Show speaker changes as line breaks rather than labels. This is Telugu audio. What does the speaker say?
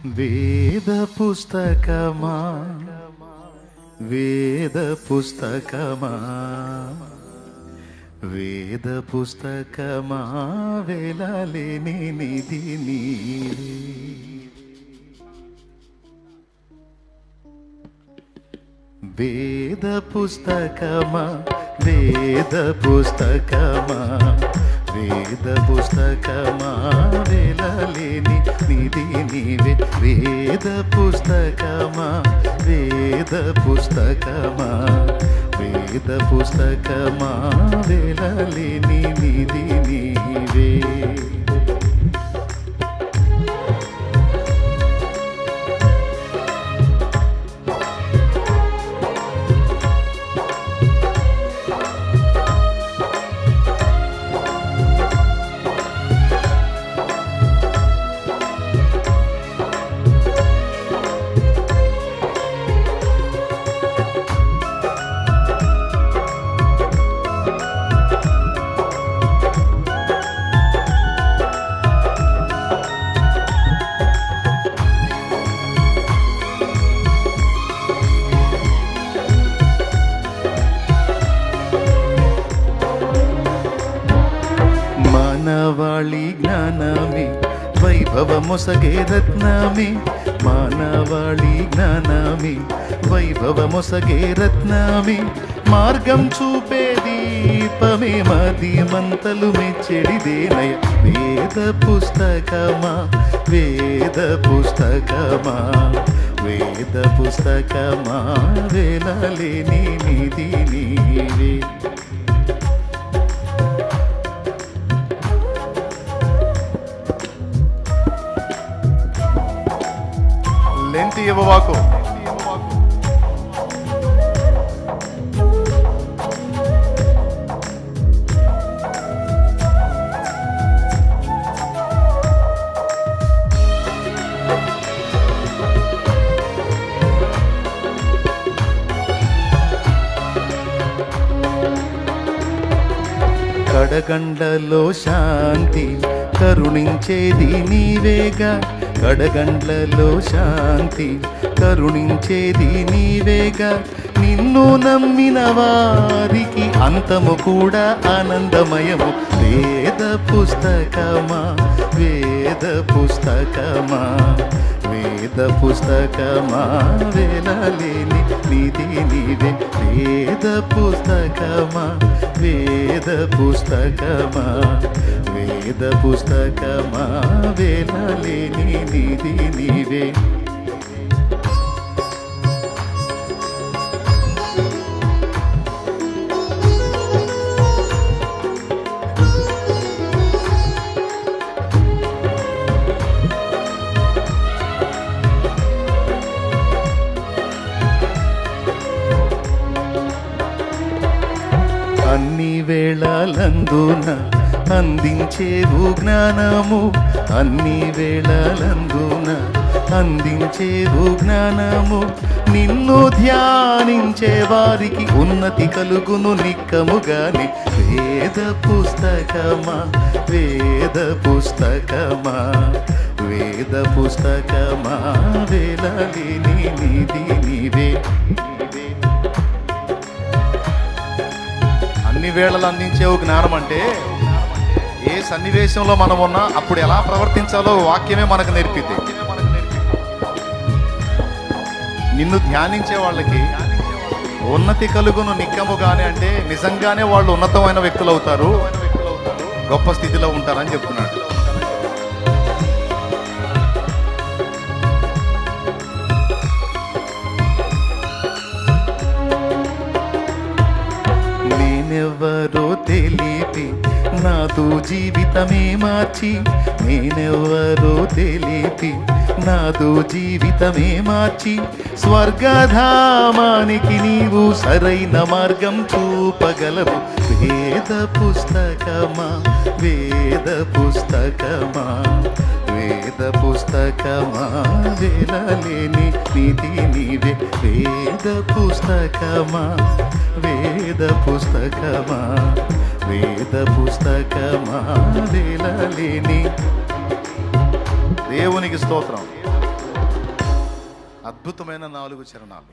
వేద పుస్తకమా వేద పుస్తకమా వేద పుస్తకమా వేలాలేని నిధి నీవే. వేద పుస్తకమా వేద పుస్తకమా వేద పుస్తకమా వేలాలేని నిధి నీవే. వేద పుస్తకమా వేద పుస్తకమా వేద పుస్తకమా వేలాలేని నిధి నీవే. మానవాళి జ్ఞానమే వైభవమొసగే రత్నమే. మానవాళి జ్ఞానమే వైభవమొసగే రత్నమే. మార్గం చూపే దీపమే మది మంతలు మెచ్చడిదేనయ. వేద పుస్తకమా వేద పుస్తకమా వేద పుస్తకమా వేలాలేని నిధి నీవే. లెంతి ఇవ్వవాకు కడగండ్లలో శాంతి కరుణించేది నీవేగా. కడగండ్లలో శాంతి కరుణించేది నీవేగా. నిన్ను నమ్మిన వారికి అంతము కూడా ఆనందమయము. వేద పుస్తకమా వేద పుస్తకమా వేద పుస్తకమా వేలాలేని నిధి నీవే. వేద పుస్తకమా వేద పుస్తకమా వేద పుస్తకమా వేలాలేని నిధి నీవే. అన్ని వేళలందున అందించేవు జ్ఞానము. అన్ని వేళలందున అందించేవు జ్ఞానము. నిన్ను ధ్యానించే వారికి ఉన్నతి కలుగును నిక్కముగాని. వేద పుస్తకమా వేద పుస్తకమా వేద పుస్తకమా వేలాలేని నిధి నీవే. అన్ని వేళలు అందించేవు జ్ఞానం అంటే ఏ సన్నివేశంలో మనం ఉన్నా అప్పుడు ఎలా ప్రవర్తించాలో వాక్యమే మనకు నేర్పితే. నిన్ను ధ్యానించే వాళ్ళకి ఉన్నతి కలుగును నిక్కముగానే అంటే నిజంగానే వాళ్ళు ఉన్నతమైన వ్యక్తులు అవుతారు, గొప్ప స్థితిలో ఉంటారని చెప్తున్నాడు. నేనెవ్వరో తెలిపి నాతో జీవితమే మార్చి. నేనెవ్వరో తెలిపి నాతో జీవితమే మార్చి. స్వర్గధామానికి నీవు సరైన మార్గం చూపగలవు. వేద పుస్తకమా వేద పుస్తకమా వేద పుస్తకమా వేలాలేని నిధి నీవే. వేద పుస్తకమా వేద పుస్తకమా వేద పుస్తకమా వేలాలేని. దేవునికి స్తోత్రం. అద్భుతమైన 4 చరణాలు.